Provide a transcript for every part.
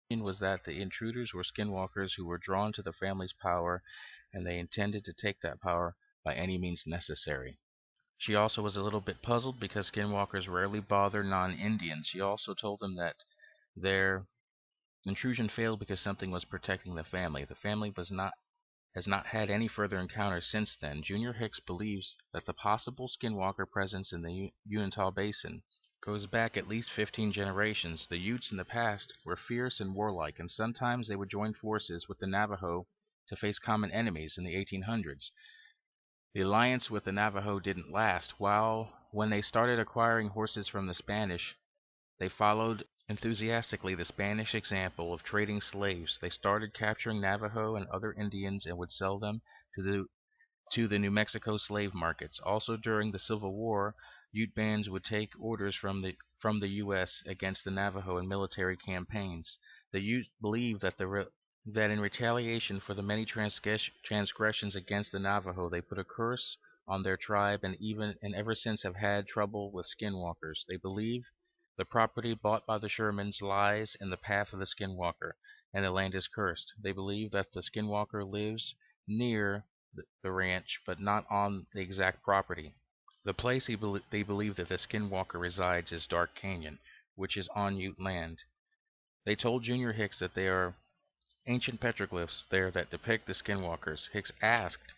Was that the intruders were skinwalkers who were drawn to the family's power, and they intended to take that power by any means necessary. She also was a little bit puzzled because skinwalkers rarely bother non-Indians. She also told them that their intrusion failed because something was protecting the family. The family has not had any further encounters since then. Junior Hicks believes that the possible skinwalker presence in the Uintah Basin goes back at least 15 generations. The Utes in the past were fierce and warlike, and sometimes they would join forces with the Navajo to face common enemies in the 1800s. The alliance with the Navajo didn't last. When they started acquiring horses from the Spanish, they followed enthusiastically the Spanish example of trading slaves. They started capturing Navajo and other Indians and would sell them to the New Mexico slave markets. Also during the Civil War, Ute bands would take orders from the U.S. against the Navajo in military campaigns. The Ute believed that in retaliation for the many transgressions against the Navajo, they put a curse on their tribe, and ever since have had trouble with skinwalkers. They believe the property bought by the Shermans lies in the path of the skinwalker, and the land is cursed. They believe that the skinwalker lives near the ranch, but not on the exact property. The place they believe that the skinwalker resides is Dark Canyon, which is on Ute land. They told Junior Hicks that there are ancient petroglyphs there that depict the skinwalkers. Hicks asked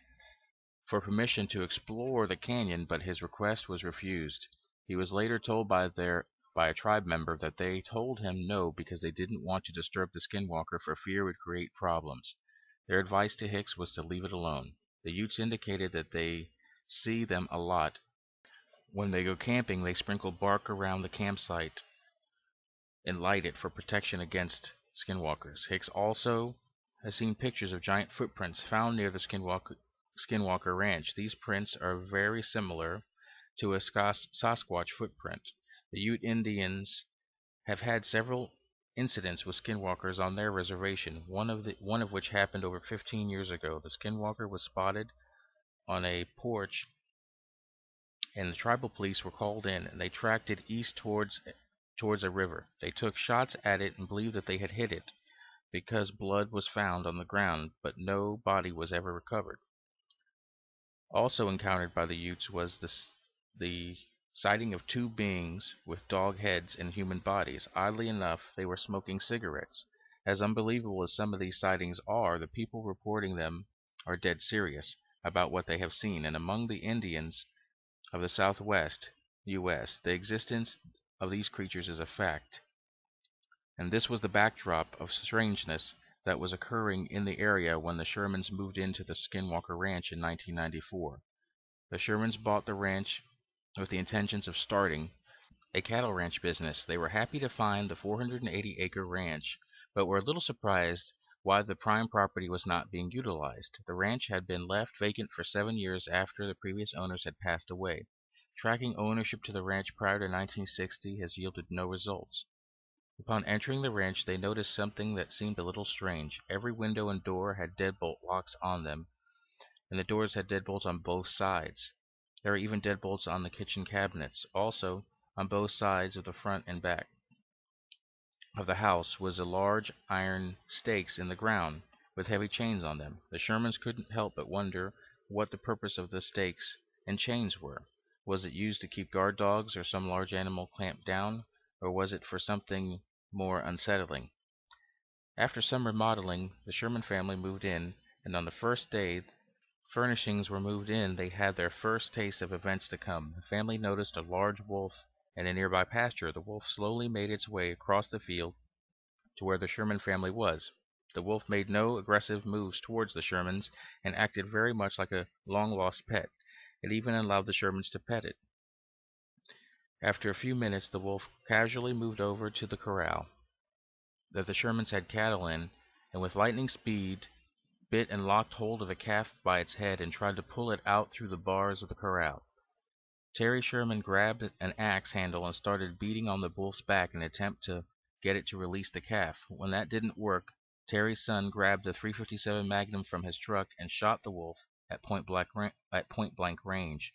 for permission to explore the canyon, but his request was refused. He was later told by a tribe member that they told him no because they didn't want to disturb the skinwalker for fear it would create problems. Their advice to Hicks was to leave it alone. The Utes indicated that they see them a lot. When they go camping, they sprinkle bark around the campsite and light it for protection against skinwalkers. Hicks also has seen pictures of giant footprints found near the Skinwalker Ranch. These prints are very similar to a Sasquatch footprint. The Ute Indians have had several incidents with skinwalkers on their reservation, one of which happened over 15 years ago. The skinwalker was spotted on a porch, and the tribal police were called in, and they tracked it east towards a river. They took shots at it and believed that they had hit it because blood was found on the ground, but no body was ever recovered. Also encountered by the Utes was the sighting of two beings with dog heads and human bodies. Oddly enough, they were smoking cigarettes. As unbelievable as some of these sightings are, the people reporting them are dead serious about what they have seen, and among the Indians of the Southwest U.S., the existence of these creatures is a fact, and this was the backdrop of strangeness that was occurring in the area when the Shermans moved into the Skinwalker Ranch in 1994. The Shermans bought the ranch with the intentions of starting a cattle ranch business. They were happy to find the 480-acre ranch, but were a little surprised why the prime property was not being utilized. The ranch had been left vacant for 7 years after the previous owners had passed away. Tracking ownership to the ranch prior to 1960 has yielded no results. Upon entering the ranch, they noticed something that seemed a little strange. Every window and door had deadbolt locks on them, and the doors had deadbolts on both sides. There were even deadbolts on the kitchen cabinets. Also, on both sides of the front and back of the house was a large iron stakes in the ground with heavy chains on them. The Shermans couldn't help but wonder what the purpose of the stakes and chains were. Was it used to keep guard dogs or some large animal clamped down, or was it for something more unsettling? After some remodeling, the Sherman family moved in, and on the first day furnishings were moved in, they had their first taste of events to come. The family noticed a large wolf in a nearby pasture. The wolf slowly made its way across the field to where the Sherman family was. The wolf made no aggressive moves towards the Shermans and acted very much like a long-lost pet. It even allowed the Shermans to pet it. After a few minutes, the wolf casually moved over to the corral that the Shermans had cattle in, and with lightning speed bit and locked hold of a calf by its head and tried to pull it out through the bars of the corral. Terry Sherman grabbed an axe handle and started beating on the wolf's back in an attempt to get it to release the calf. When that didn't work, Terry's son grabbed the .357 Magnum from his truck and shot the wolf at point-blank range.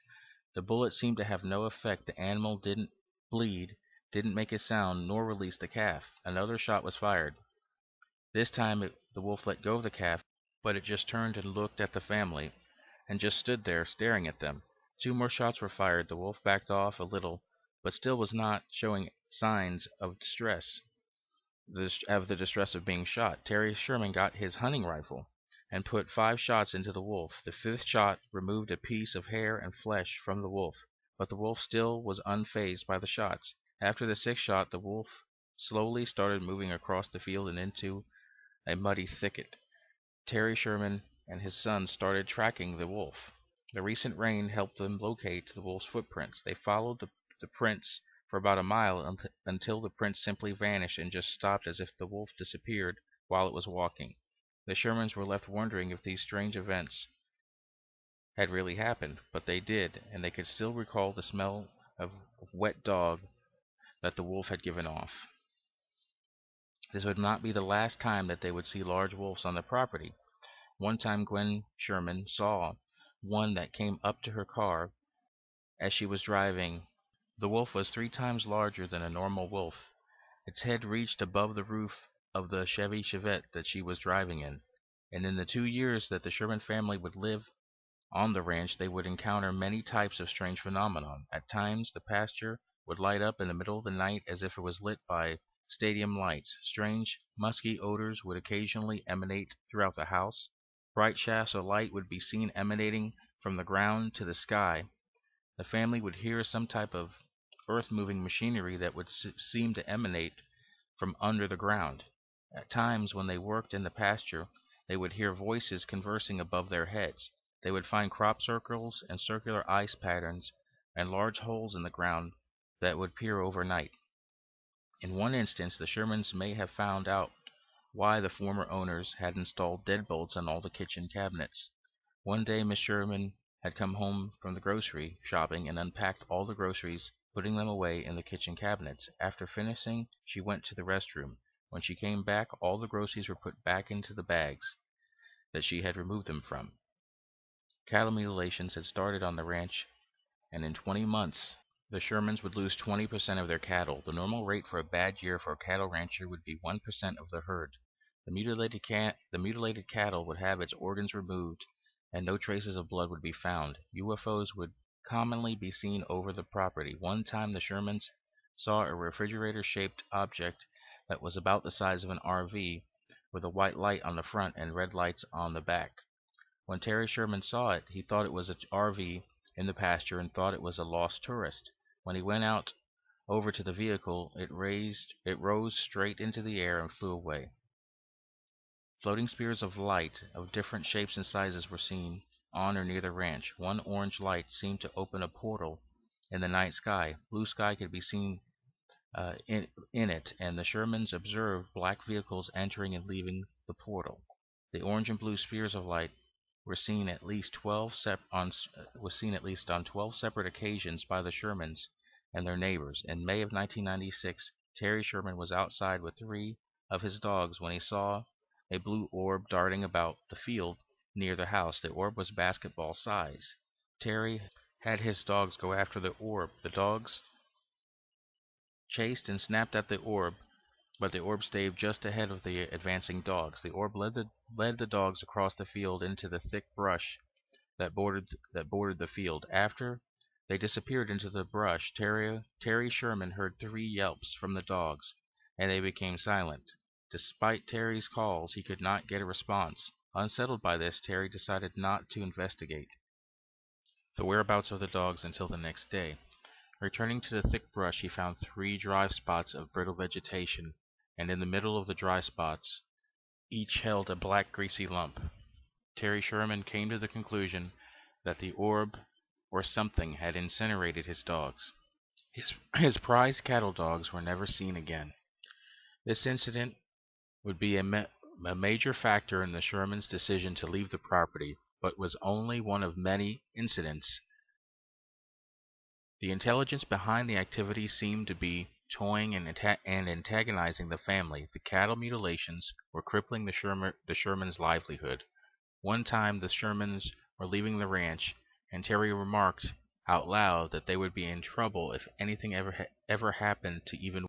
The bullet seemed to have no effect. The animal didn't bleed, didn't make a sound, nor release the calf. Another shot was fired. This time the wolf let go of the calf, but it just turned and looked at the family, and just stood there staring at them. Two more shots were fired. The wolf backed off a little, but still was not showing signs of the distress of being shot. Terry Sherman got his hunting rifle and put 5 shots into the wolf. The fifth shot removed a piece of hair and flesh from the wolf, but the wolf still was unfazed by the shots. After the sixth shot, the wolf slowly started moving across the field and into a muddy thicket. Terry Sherman and his sons started tracking the wolf. The recent rain helped them locate the wolf's footprints. They followed the prints for about a mile until the prints simply vanished and just stopped as if the wolf disappeared while it was walking. The Shermans were left wondering if these strange events had really happened, but they did, and they could still recall the smell of wet dog that the wolf had given off. This would not be the last time that they would see large wolves on the property. One time Gwen Sherman saw one that came up to her car as she was driving. The wolf was 3 times larger than a normal wolf. Its head reached above the roof of the Chevy Chevette that she was driving in. And in the 2 years that the Sherman family would live on the ranch, they would encounter many types of strange phenomenon. At times, the pasture would light up in the middle of the night as if it was lit by stadium lights. Strange, musky odors would occasionally emanate throughout the house. Bright shafts of light would be seen emanating from the ground to the sky. The family would hear some type of earth-moving machinery that would seem to emanate from under the ground. At times, when they worked in the pasture, they would hear voices conversing above their heads. They would find crop circles and circular ice patterns and large holes in the ground that would peer overnight. In one instance, the Shermans may have found out why the former owners had installed deadbolts on all the kitchen cabinets. One day Miss Sherman had come home from the grocery shopping and unpacked all the groceries, putting them away in the kitchen cabinets. After finishing, she went to the restroom. When she came back, all the groceries were put back into the bags that she had removed them from. Cattle mutilations had started on the ranch, and in 20 months the Shermans would lose 20% of their cattle. The normal rate for a bad year for a cattle rancher would be 1% of the herd. The mutilated cattle would have its organs removed, and no traces of blood would be found. UFOs would commonly be seen over the property. One time the Shermans saw a refrigerator-shaped object that was about the size of an RV, with a white light on the front and red lights on the back. When Terry Sherman saw it, he thought it was an RV in the pasture and thought it was a lost tourist. When he went out over to the vehicle, it rose straight into the air and flew away. Floating spears of light of different shapes and sizes were seen on or near the ranch. One orange light seemed to open a portal in the night sky. Blue sky could be seen in it, and the Shermans observed black vehicles entering and leaving the portal. The orange and blue spheres of light were seen at least on 12 separate occasions by the Shermans and their neighbors. In May of 1996, Terry Sherman was outside with 3 of his dogs when he saw a blue orb darting about the field near the house. The orb was basketball size. Terry had his dogs go after the orb. The dogs chased and snapped at the orb, but the orb stayed just ahead of the advancing dogs. The orb led the dogs across the field into the thick brush that bordered the field. After they disappeared into the brush, Terry Sherman heard 3 yelps from the dogs, and they became silent. Despite Terry's calls, he could not get a response. Unsettled by this, Terry decided not to investigate the whereabouts of the dogs until the next day. Returning to the thick brush, he found 3 dry spots of brittle vegetation, and in the middle of the dry spots, each held a black greasy lump. Terry Sherman came to the conclusion that the orb or something had incinerated his dogs. His prized cattle dogs were never seen again. This incident would be a major factor in the Shermans' decision to leave the property, but was only one of many incidents. The intelligence behind the activity seemed to be toying and antagonizing the family. The cattle mutilations were crippling the Shermans' livelihood. One time the Shermans were leaving the ranch, and Terry remarked out loud that they would be in trouble if anything ever happened to even